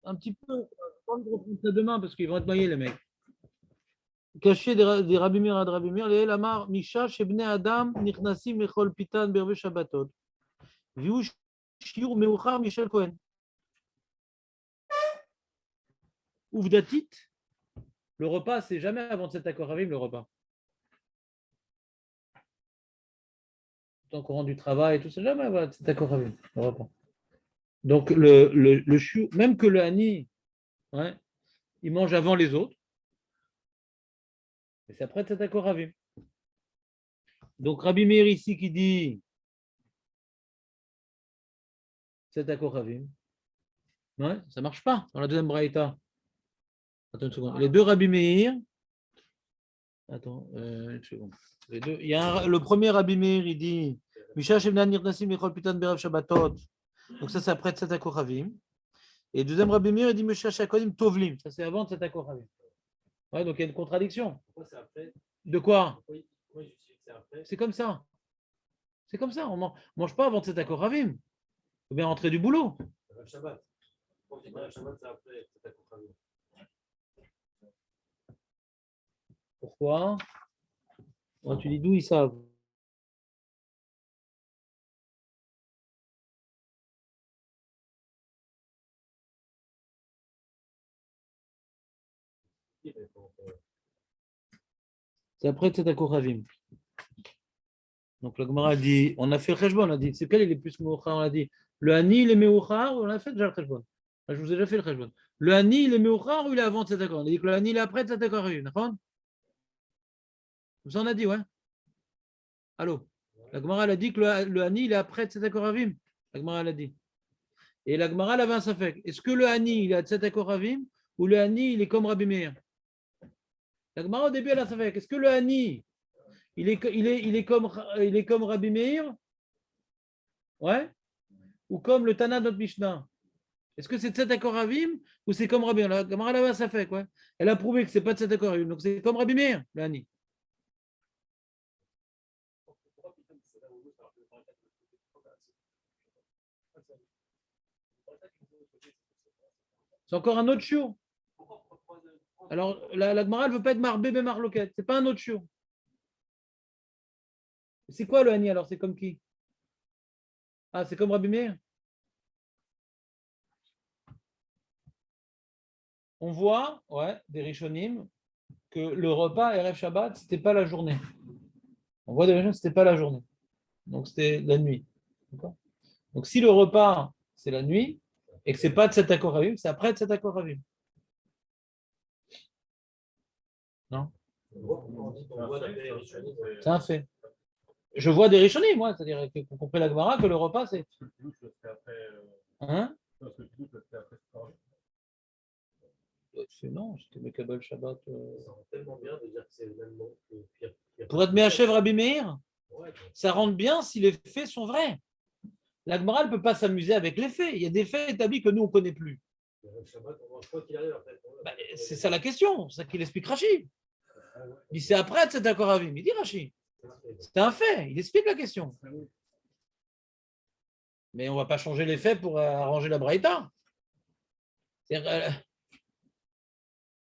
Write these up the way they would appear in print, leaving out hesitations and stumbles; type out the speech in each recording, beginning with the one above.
un petit peu. Je vais reprendre ça demain parce qu'ils vont être noyés, les mecs. Caché des Rabbi Meir ad Rabbi Meir, les Amar, Misha, Shebne Adam, Nichnasim, Lechol Pitan, Berve Shabbatot. Viu Shiur Meuchar, Michel Cohen. Ouvdatit, le repas, c'est jamais avant de cet accord avec le repas. Tant qu'on rend du travail et tout, c'est jamais avant de cet accord avec le repas. Donc, le shiur, même que le Hani, ouais, il mange avant les autres, et c'est après cet accord avec. Donc, Rabbi Meir ici qui dit cet accord avec, ouais, ça ne marche pas dans la deuxième braïta. Attends une seconde. Les deux Rabbi Meir, attends, une seconde. Les deux, il y a le premier Rabbi Meir, il dit Misha Shemna Nirnasim Michol Pitan Berev Shabbatot. Donc ça, c'est après Tzat Koravim. Et le deuxième Rabbi Meir, il dit Misha Shakonim Tovlim. Ça, c'est avant Tzat Koravim. Ouais, donc il y a une contradiction. Pourquoi c'est après? De quoi? C'est comme ça. C'est comme ça. On ne mange pas avant Tzat Koravim. Il faut bien rentrer du boulot. Shabbat. Pourquoi? Oh, tu dis d'où ils savent? C'est après Tzat Koravim. Donc la Gemara dit, on a fait le Cheshbon, on a dit, c'est quel est le plus Meuchar? On a dit, le Hani, il est Meuchar, on a fait déjà le Cheshbon. Je vous ai déjà fait le Cheshbon. Le Hani, il est Meuchar ou il est avant cet accord? On a dit que le Hani, il est après cet accord. D'accord? Comme ça, on a dit, ouais. Allô? La Gemara, elle a dit que le Hani, il est après cet accord. La Gemara, elle a dit. Et la Gemara, elle avait un safek. Est-ce que le Hani, il est à cet accord ou le Hani, il est comme Rabbi Meir? La Gemara, au début, elle a un safek. Est-ce que le Hani, il est comme Rabbi Meir? Ouais? Ou comme le Tana de notre Mishnah? Est-ce que c'est de cet accord Ravim ou c'est comme Rabbi Meir? La Gemara là-bas, ça fait quoi? Elle a prouvé que c'est pas de cet accord Ravim. Donc c'est comme Rabbi Meir, le Hani. C'est encore un autre chiot. Alors la Gemara, elle ne veut pas être marbé mais marloquette. C'est pas un autre chiot. C'est quoi le Hani alors? C'est comme qui? Ah, c'est comme Rabbi Meir? On voit, ouais, des Rishonim, que le repas Erev Shabbat, c'était pas la journée. On voit des Rishonim, c'était pas la journée. Donc c'était la nuit. D'accord. Donc si le repas, c'est la nuit, et que c'est pas de cet accord Ravim, c'est après de cet accord Ravim. Non? C'est un fait. Je vois des Rishonim, moi, c'est-à-dire qu'on comprend la Gemara que le repas, c'est. Hein? Non, c'était Mekabel Shabbat. Pour être Mehachev Rabbi Meir, ça rentre bien si les faits sont vrais. La Gemara ne peut pas s'amuser avec les faits. Il y a des faits établis que nous, on ne connaît plus. Bah, c'est ça la question, c'est ça qu'il explique Rachid. Il dit c'est après cet accord Ravim. Il dit Rachid. C'est un fait, il explique la question. Mais on ne va pas changer les faits pour arranger la Braïta.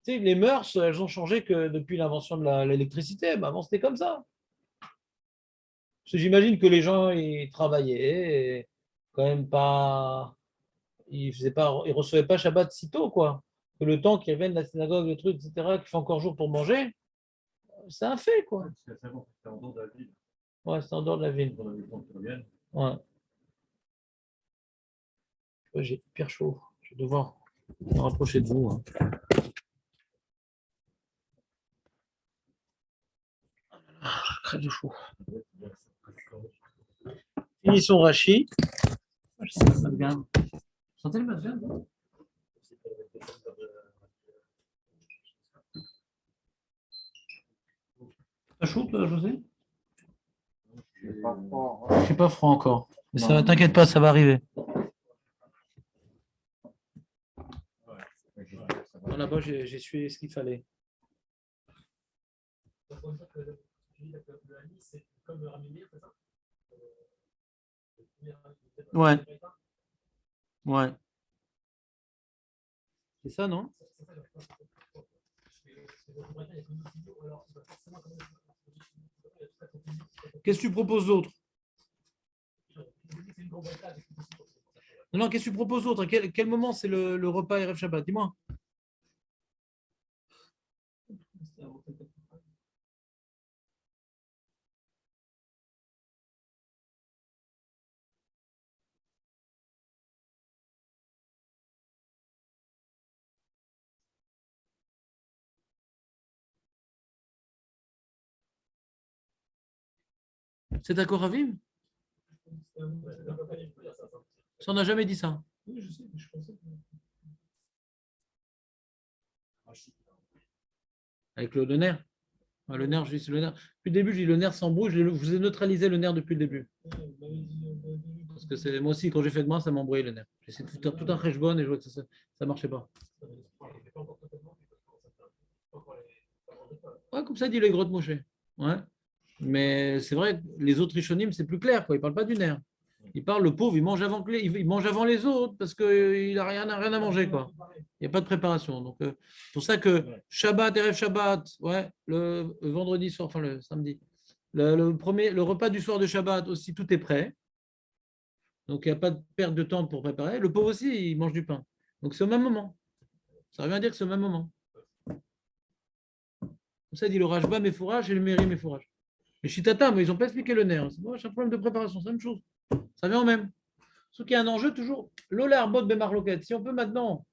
Les mœurs, elles ont changé que depuis l'invention de l'électricité. Ben avant, c'était comme ça. Parce que j'imagine que les gens, ils travaillaient, et quand même pas. Ils ne recevaient pas Shabbat si tôt, quoi. Que le temps qu'ils reviennent de la synagogue, le truc, etc., qu'il fait encore jour pour manger, c'est un fait, quoi. Ouais, c'est en dehors de la ville. Ouais. Ouais, j'ai hyper chaud. Je vais devoir me rapprocher de vous. Hein. Je crève de chaud. Finissons Rachid. Je sais pas, Madgan. Vous sentez le Madgan? T'as chaud, toi, José? Je suis pas froid encore. Mais ça va, t'inquiète pas, ça va arriver. Là-bas, j'ai suivi ce qu'il fallait. Ouais. Ouais. C'est ça, non? Qu'est-ce que tu proposes d'autre? Non, non, qu'est-ce que tu proposes d'autre? Quel moment c'est le repas Erev Shabbat? Dis-moi. C'est d'accord, Ravim? Ça, on n'a jamais dit ça. Avec le nerf. Ouais, le nerf, je dis c'est le nerf. Depuis le début, je dis le nerf s'embrouille. Je vous ai neutralisé le nerf depuis le début. Parce que c'est moi aussi, quand j'ai fait de moi, ça m'embrouillait le nerf. J'ai essayé tout un bonne et je vois que ça ne marchait pas. Ouais, comme ça dit les grottes Moshe. Ouais. Mais c'est vrai, que les autres Rishonim, c'est plus clair, quoi. Ils ne parlent pas du nerf. Ils parlent, le pauvre, il mange avant, il mange avant les autres parce qu'il n'a rien à manger, quoi. Il n'y a pas de préparation. Donc, c'est pour ça que Shabbat, Erev Shabbat, ouais, le vendredi soir, enfin le samedi, le repas du soir de Shabbat aussi, tout est prêt. Donc, il n'y a pas de perte de temps pour préparer. Le pauvre aussi, il mange du pain. Donc, c'est au même moment. Ça revient à dire que c'est au même moment. Comme ça, il dit le Rajba, mes fourrages et le Méri, mes fourrages. Les Chitata, mais ils n'ont pas expliqué le nerf. C'est un problème de préparation, c'est la même chose. Ça vient au même. Sauf qu'il y a un enjeu toujours. Lola Arbot Bemarloquette. Si on peut maintenant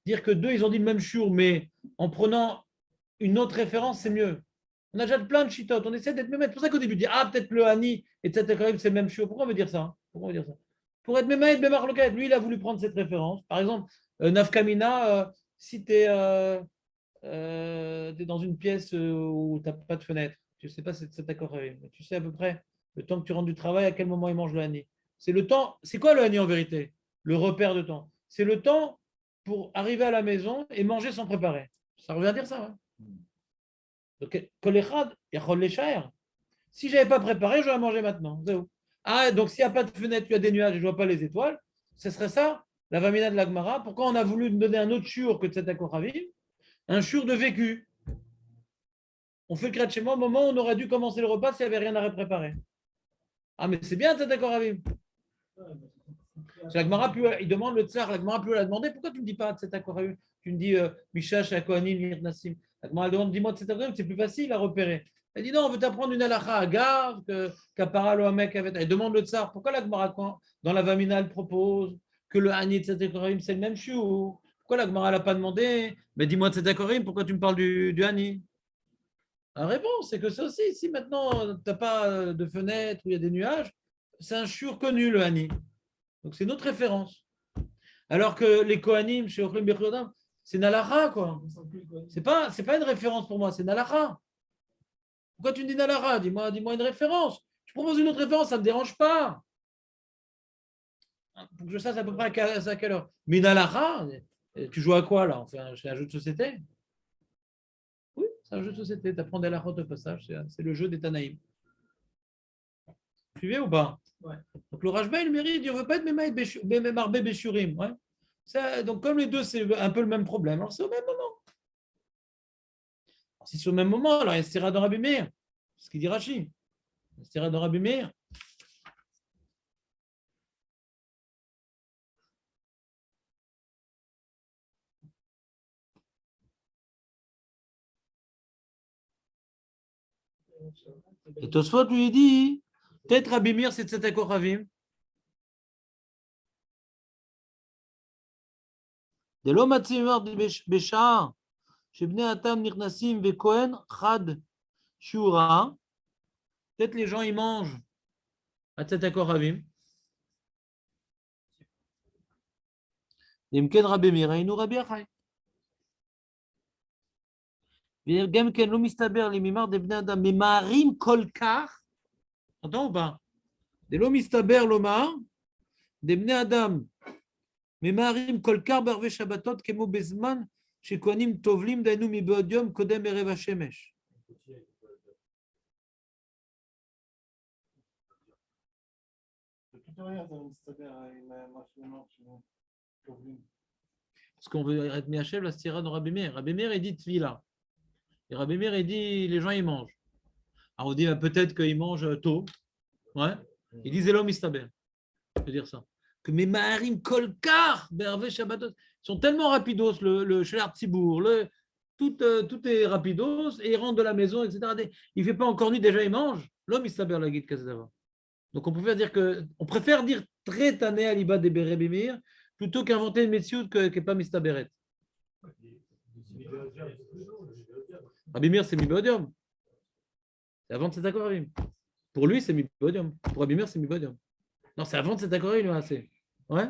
dire que deux, ils ont dit le même chiour, mais en prenant une autre référence, c'est mieux. On a déjà plein de chitotes. On essaie d'être même. C'est pour ça qu'au début, on dit ah, peut-être le Hani, etc. C'est le même chiour. Pourquoi on veut dire ça? Pourquoi on veut dire ça? Pour être Mehmet Bemarloquette. Lui, il a voulu prendre cette référence. Par exemple, Nafkamina, si tu es, dans une pièce où tu n'as pas de fenêtre, tu ne sais pas si c'est d'accord avec, mais tu sais à peu près le temps que tu rentres du travail, à quel moment il mange le Hani. C'est le temps. C'est quoi le Hani en vérité? Le repère de temps. C'est le temps pour arriver à la maison et manger sans préparer. Ça revient à dire ça. Donc, Kolechad et Chollechaer. Si je n'avais pas préparé, j'aurais mangé maintenant. Ah, donc s'il n'y a pas de fenêtre, il y a des nuages et je ne vois pas les étoiles, ce serait ça, la Vamina de l'Agmara. Pourquoi on a voulu donner un autre chiour que de cet Akoravim? Un chiour de vécu. On fait le chez moi au moment où on aurait dû commencer le repas s'il n'y avait rien à préparer. Ah, mais c'est bien cet Akoravim. Il demande le tsar, l'Agmara peut la demander. Pourquoi tu ne me dis pas de cet Akoravim? Tu me dis Mishash, Akohanim, Mirnassim. L'Agmara demande, dis-moi de cet Akoravim, c'est plus facile à repérer. Elle dit non, on veut t'apprendre une halakha à Gav, qu'Apparalo Hamek avait. Elle demande le tsar. Pourquoi l'Agmara, dans la Vamina, elle propose que le Hani de cet Akoravim, c'est le même chou? Pourquoi l'Agmara ne l'a pas demandé? Mais dis-moi de cet Akoravim, pourquoi tu me parles du Hani? La réponse, c'est que ça aussi, si maintenant tu n'as pas de fenêtre où il y a des nuages, c'est un chiour connu, le Hani. Donc c'est notre référence. Alors que les Kohanim, chez Ochlim Bechudam, c'est Nalacha, quoi. C'est pas une référence pour moi, c'est Nalacha. Pourquoi tu me dis Nalacha? Dis-moi une référence. Tu proposes une autre référence, ça ne me dérange pas. Pour que je sache à peu près à quelle heure. Mais Nalacha, tu joues à quoi là? Enfin, c'est un jeu de société? Oui, c'est un jeu de société. Tu apprends des halachot au passage, c'est le jeu des Tanaïm. Suivez ou pas? Ouais. Donc le Rajba, il mérite, on ne veut pas être Marbé Beshurim. Ouais. Donc comme les deux, c'est un peu le même problème, alors c'est au même moment. Alors, si c'est au même moment, alors il sera dans Rabbi Meir. C'est ce qu'il dit Rashi. Il sera dans Rabbi Meir. Et Tosfot lui dit, peut-être Rabbi Meir, c'est Tzedek Ravim. De l'homme Atzimar Béchar, chez Bnei Atam Nirnasim Vekohen Chad Shura. Peut-être les gens, ils mangent à Tzedek Ravim. Imken Rabbi Meir, il nous Rabbi Achai. וגם כן לא מסתבר לי ממר דבני אדם ממהרים כל כך, entends ou pas? דלא מסתבר לומר דבני אדם ממהרים כל כך בערבי שבתות כמו בזמן שכהנים טובלים דהיינו מבעוד יום קודם ערב השמש. Parce qu'on veut être Miachev, la stira de Rabbi Meir. Rabbi Meir, il dit Tvila. Et Rabbi Meir, il dit les gens, ils mangent. Alors on dit peut-être qu'ils mangent tôt. Ouais. Il dit Zelo Mistaber. Je veux dire ça. Que mes Maharim Kolkar, Bervé Shabbatot, sont tellement rapidos, le Shlar Tzibour, tout est rapidos, et ils rentrent de la maison, etc. Il ne fait pas encore nuit, déjà il mange. L'homme, il s'aberre la guide Kazdava. Donc on préfère dire très tané à l'Iba des Berébimir plutôt qu'inventer une méthode qui n'est pas Mistaberet. Rabimir, c'est Mibodium. C'est avant de cet accord. Pour lui, c'est Mibodium. Pour Rabimir, c'est Mibodium. Non, c'est avant de cet accord, il a assez. Ouais.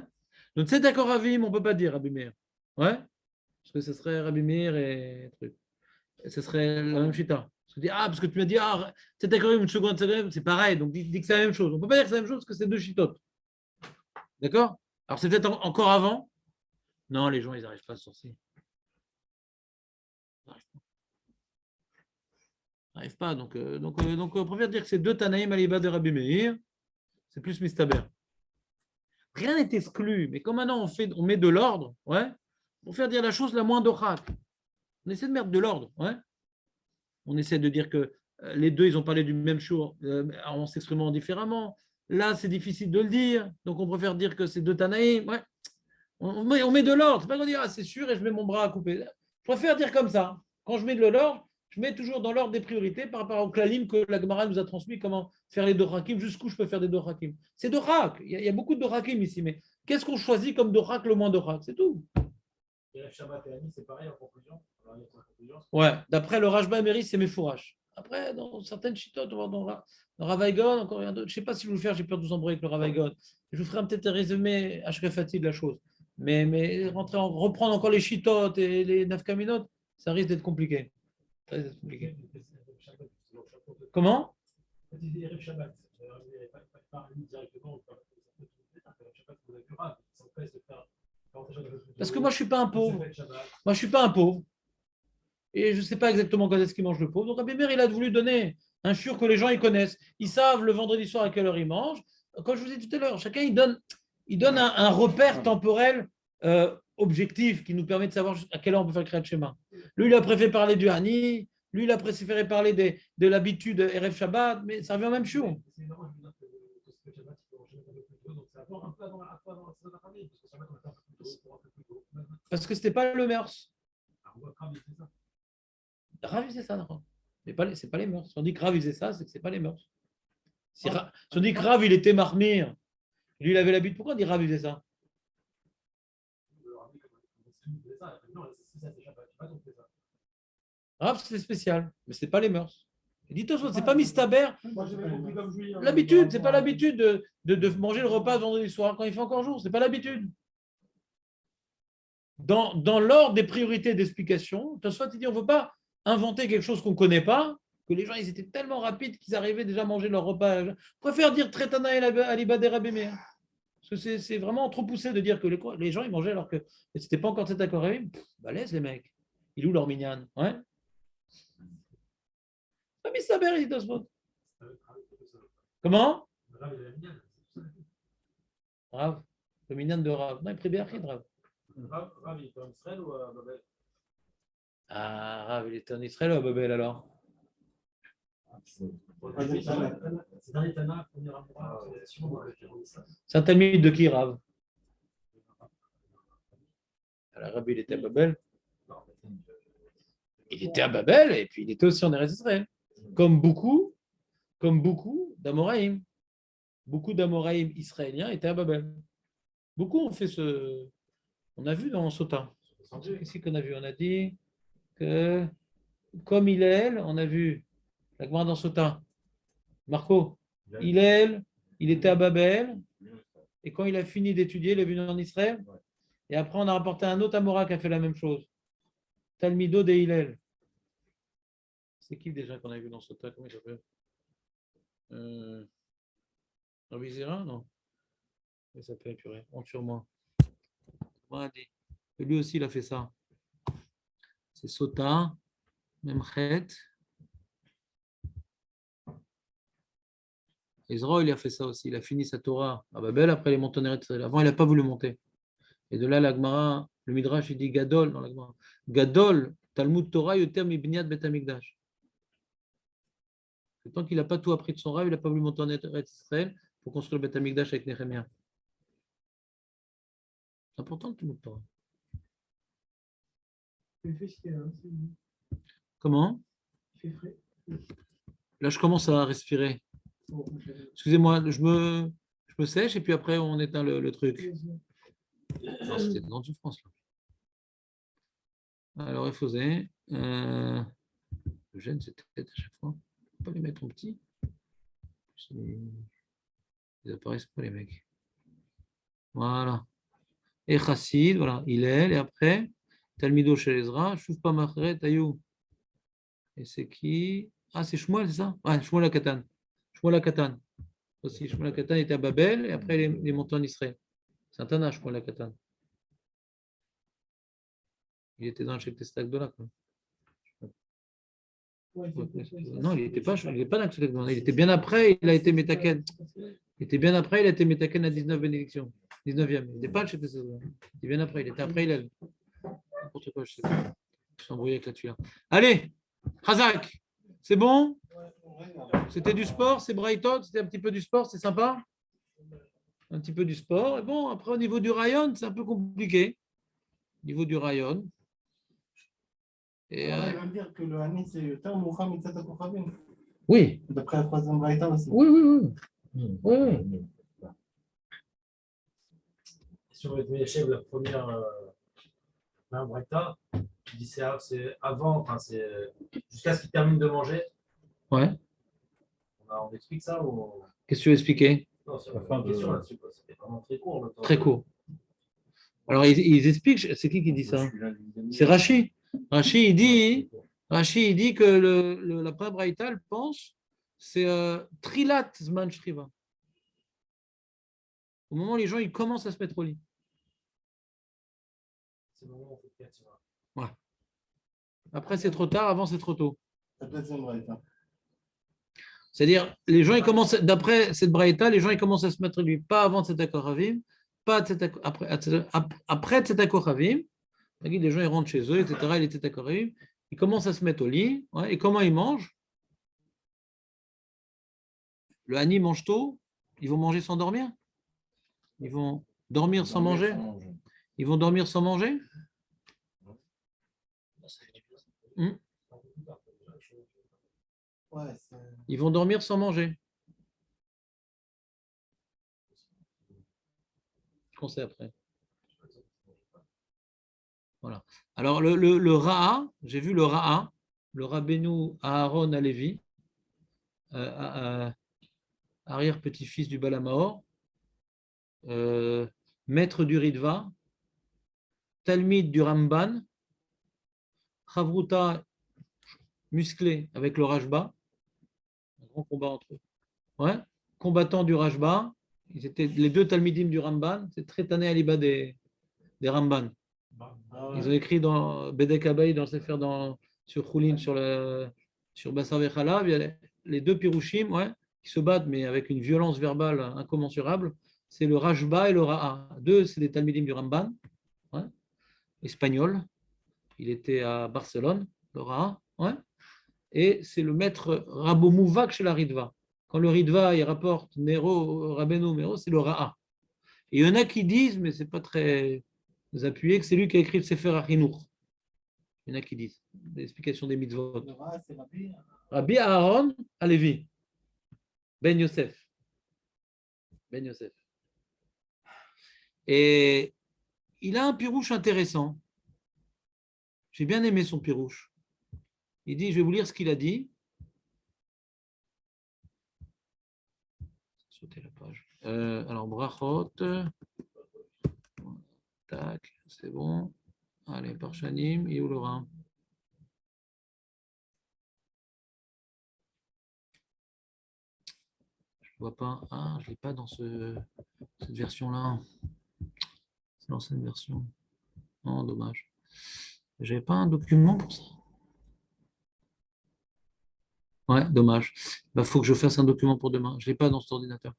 Donc cet accord Ravim, on ne peut pas dire Rabimir. Ouais. Parce que ce serait Rabimir et truc. Et ce serait la même chita. Parce que tu m'as dit, cet accord, une seconde, c'est pareil. Donc dis que c'est la même chose. On ne peut pas dire que c'est la même chose parce que c'est deux chitotes. D'accord? Alors c'est peut-être encore avant. Non, les gens, ils n'arrivent pas à se sortir. Ils n'arrivent pas. Donc, on préfère dire que c'est deux Tanaïm Aliba de Rabbi Meir. C'est plus Mistaber. Rien n'est exclu, mais comme maintenant on met de l'ordre, ouais, pour faire dire la chose la moins d'orak. On essaie de mettre de l'ordre, ouais. On essaie de dire que les deux, ils ont parlé du même jour en s'exprimant différemment. Là, c'est difficile de le dire, donc on préfère dire que c'est deux Tanaïm. Ouais. On met de l'ordre. C'est pas qu'on dit c'est sûr et je mets mon bras à couper. Je préfère dire comme ça. Quand je mets de l'ordre, je mets toujours dans l'ordre des priorités par rapport au klalim que la Gemara nous a transmis, comment faire les dorakim, jusqu'où je peux faire des dorakim. C'est dorak. Il y a beaucoup de dorakim ici, mais qu'est-ce qu'on choisit comme dorak le moins dorak? C'est tout. Et Shabbat et Ami, c'est pareil en conclusion. Ouais, d'après le Rajba Emery, c'est mes fourrages. Après, dans certaines chitotes, dans Ravaïgon, encore rien d'autre. Je ne sais pas si je vais le faire, j'ai peur de vous embrouiller avec le Ravaïgon. Je vous ferai peut-être un résumé Ashrefati de la chose. Mais reprendre encore les chitotes et les nafkaminotes, ça risque d'être compliqué. Ça risque d'être compliqué. Comment? Parce que moi, je ne suis pas un pauvre. Moi, je ne suis pas un pauvre. Et je ne sais pas exactement quand est-ce qu'il mange le pauvre. Donc, Rabbi Meir, il a voulu donner un shiur que les gens ils connaissent. Ils savent le vendredi soir à quelle heure ils mangent. Comme je vous ai dit tout à l'heure, chacun il donne un repère temporel objectif qui nous permet de savoir à quelle heure on peut faire le Kriyat Shema. Lui, il a préféré parler du Hani. Lui, il a préféré parler de l'habitude Erev Shabbat, mais ça revient au même shiur. Parce que ce n'était pas le mœurs. Rav, il faisait ça, d'accord. Mais ce n'est pas les mœurs. Si on dit que Rav, il faisait ça, c'est que ce n'est pas les mœurs. Si on dit que Rav, il était marmire, lui, il avait l'habitude, pourquoi on dit Rav, il faisait ça? Rav, c'était spécial, mais ce n'est pas les mœurs. Dites-toi, ce n'est pas Mistaber. L'habitude, ce n'est pas l'habitude de manger le repas vendredi soir quand il fait encore jour. Ce n'est pas l'habitude. Dans l'ordre des priorités d'explication, Tosfot il dit on ne veut pas inventer quelque chose qu'on ne connaît pas, que les gens ils étaient tellement rapides qu'ils arrivaient déjà à manger leur repas. Je préfère dire Tretana et Aliba des Rabbi Meir. Parce que c'est vraiment trop poussé de dire que les gens ils mangeaient alors que ce n'était pas encore cet accord. Balèze les mecs. Ils louent leur minyan. Ouais. Pas mis sa mère, il dit Tosfot. Comment? Rav. Le minyan de Rav. Non, il prie bien Rav. Rav, il était en Israël ou à Babel? Ah, Rav, il était en Israël ou à Babel alors? C'est un talmide de qui, Rav? Alors, Rav, il était à Babel. Il était à Babel et puis il était aussi en Eretz Israël. Comme beaucoup d'Amoraïm. Beaucoup d'Amoraïm israéliens étaient à Babel. Beaucoup ont fait ce. On a vu dans Sota. Qu'est-ce qu'on a vu? On a dit que, comme Hillel, on a vu la Gemara dans Sota. Marco, Hillel, il était à Babel, et quand il a fini d'étudier, il est venu en Israël. Et après, on a rapporté un autre Amora qui a fait la même chose. Talmido de Hillel. C'est qui déjà qu'on a vu dans Sota? Comment il s'appelle? Rabbi Zera? Non. Il s'appelle, purée. Honte sur moi. Lui aussi, il a fait ça. C'est Sota, Memchet. Ezra, il a fait ça aussi. Il a fini sa Torah à Babel, après il est monté en Eretz Israël. Avant, il n'a pas voulu monter. Et de là, la Gemara Le Midrash, il dit Gadol dans la Gemara. Gadol, Talmud Torah, Yoter Mibniat Bet Hamikdash. Tant qu'il n'a pas tout appris de son rêve, il n'a pas voulu monter en Eretz Israël pour construire le Bet Hamikdash avec Nehemiah. C'est important le Talmud Torah. Comment? Là, je commence à respirer. Excusez-moi, je me sèche et puis après, on éteint le truc. Non, c'était dans une France. Là. Alors, il faisait. Le gène, c'était à chaque fois. On ne peut pas les mettre en petit. Ils apparaissent pas, les mecs. Voilà. Et Chassid, voilà. Hillel, et après, Talmido chez Ezra, Shufpa Machret, Ayou. Et c'est qui? Ah, c'est Shmuel, c'est ça? Ouais, Shmuel Akatan. Shmuel Akatan. Aussi, Shmuel Akatan était à Babel, et après, il est monté en Israël. C'est un Tana, Shmuel Akatan. Il était dans le Shek Testak de là. Non, il n'était pas dans le Shek Testak. Il était bien après, il a été Metaken. Il était bien après, il a été Metaken à 19 bénédictions. 19e. Il n'était pas le Shek Testak. Il était bien après, il était après, il a. N'importe quoi, je sais pas. Je suis embrouillé avec la tuile. Allez, Razak, c'est bon? C'était du sport, c'est Brighton, c'était un petit peu du sport, c'est sympa? Un petit peu du sport. Et bon, après, au niveau du rayon, c'est un peu compliqué. Au niveau du rayon. Et il va me dire que le Hani, c'est le terme Mohamed Mitzat Kochavim. Oui. D'après la troisième Braïta aussi. Oui. Si on met Yeshev, la première Braïta, tu dis c'est avant, enfin c'est jusqu'à ce qu'il termine de manger. Ouais. On explique ça ou... Qu'est-ce que tu veux expliquer? Non, c'est une question là-dessus. C'était vraiment très court. Le temps. Très court. Alors, ils expliquent, c'est qui dit ça? C'est Rashi. Rashi, il dit que la première Braïta, elle pense, c'est Trilat Zman Shriva. Au moment où les gens ils commencent à se mettre au lit. C'est le moment où on fait le quatre. Ouais. Après, c'est trop tard, avant, c'est trop tôt. La deuxième Braïta. C'est-à-dire, les gens, ils commencent, d'après cette Braïta, les gens, ils commencent à se mettre au lit, pas avant Tzedakah Kochavim, pas après Tzedakah Kochavim. Les gens, ils rentrent chez eux, etc. Il était d'accord. Ils commencent à se mettre au lit. Ouais, et comment ils mangent? Le Hani mange tôt. Ils vont manger sans dormir? Ils vont dormir sans manger? Ils vont dormir sans manger? Ils vont dormir sans manger. Qu'on sait après. Voilà. Alors, le Ra'a, j'ai vu le Ra'a, le Rabbeinu Aaron Alevi, arrière-petit-fils du Balamaor, maître du Ritva, Talmid du Ramban, Chavruta musclé avec le Rajba, un grand combat entre eux. Ouais. Combattant du Rajba, ils étaient les deux Talmidim du Ramban, c'est très tanné à l'Iba des Ramban. Ils ont écrit dans Bedek Abaï, dans le Sefer, sur Choulin, sur Bassar Vechalav, il y a les deux Pirushim, ouais, qui se battent, mais avec une violence verbale incommensurable. C'est le Rajba et le Ra'a. Deux, c'est des Talmidim du Ramban, ouais, espagnol. Il était à Barcelone, le Ra'a, ouais. Et c'est le maître Rabbo Mouvak chez la Ritva. Quand le Ritva, il rapporte Nero, Rabbeinu Nero, c'est le Ra'a. Et il y en a qui disent, mais ce n'est pas très appuyé, que c'est lui qui a écrit le Sefer Achinour. Il y en a qui disent, l'explication des mitzvot. Rabbi Aaron Alevi, Ben Yosef. Ben Yosef. Et il a un pirouche intéressant. J'ai bien aimé son pirouche. Il dit, je vais vous lire ce qu'il a dit. Sauter la page. Alors, brachot. Tac, c'est bon. Allez, Parchanim, et où le Rhin? Je ne vois pas. Ah, je ne l'ai pas dans cette version-là. C'est l'ancienne version. Non, dommage. Je n'avais pas un document pour ça. Ouais, dommage. Il faut que je fasse un document pour demain. Je ne l'ai pas dans cet ordinateur.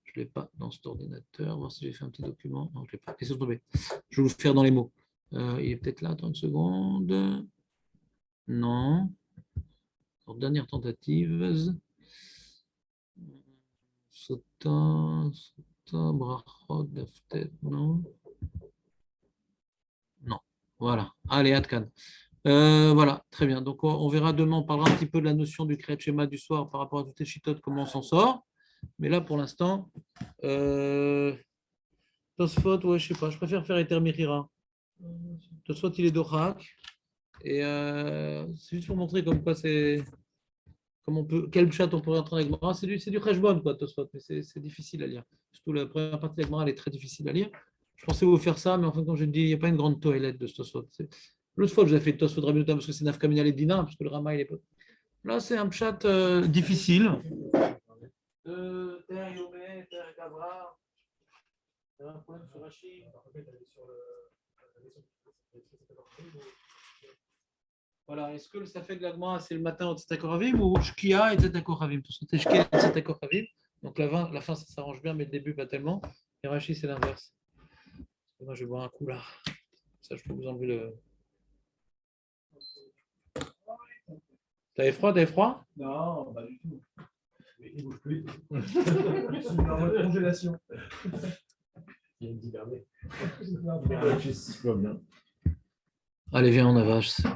Je je ne l'ai pas dans cet ordinateur. Voir si j'ai fait un petit document. Non, je ne l'ai pas. Laissez tomber. Je vais vous le faire dans les mots. Il est peut-être là, attends une seconde. Non. Alors, dernière tentative. Sota, Brachot, Daftet, non. Non. Voilà. Allez, Atkan. Voilà, très bien. Donc, on verra demain, on parlera un petit peu de la notion du Kriyat Shema du soir par rapport à toutes les chitotes, comment on s'en sort. Mais là, pour l'instant, Tosfot, ouais, je sais pas, je préfère faire Eter Mechira. Tosfot, il est d'Orak. Et c'est juste pour montrer comme quoi c'est. Comme on peut, quel chat on pourrait entrer avec Gemara. C'est du Cheshbon, quoi, Tosfot, mais c'est difficile à lire. Surtout la première partie de la Gemara, elle est très difficile à lire. Je pensais vous faire ça, mais en fin, quand j'ai dit, il n'y a pas une grande toilette de ce Tosfot. L'autre fois, je vous ai fait Tosfot Rabbi Yehuda parce que c'est Nafkamina et Dina, parce que le Rama, il est pas. Là, c'est un chat difficile. Ter Yomé, Ter Gavra. Il y a un problème sur Rachid. Voilà, est-ce que le Safek Lagma, c'est le matin au Tzetakoravim ou Shkia et Tzetakoravim? Parce que c'est Shkia et Tzetakoravim. Donc la fin, ça s'arrange bien, mais le début, pas tellement. Et Rachid, c'est l'inverse. Moi, je vais boire un coup là. Ça, je peux vous enlever le. T'avais froid? Non, pas du tout. Il ne bouge plus. C'est une congélation. Il y a une d'hiberner. Allez, viens, on avance.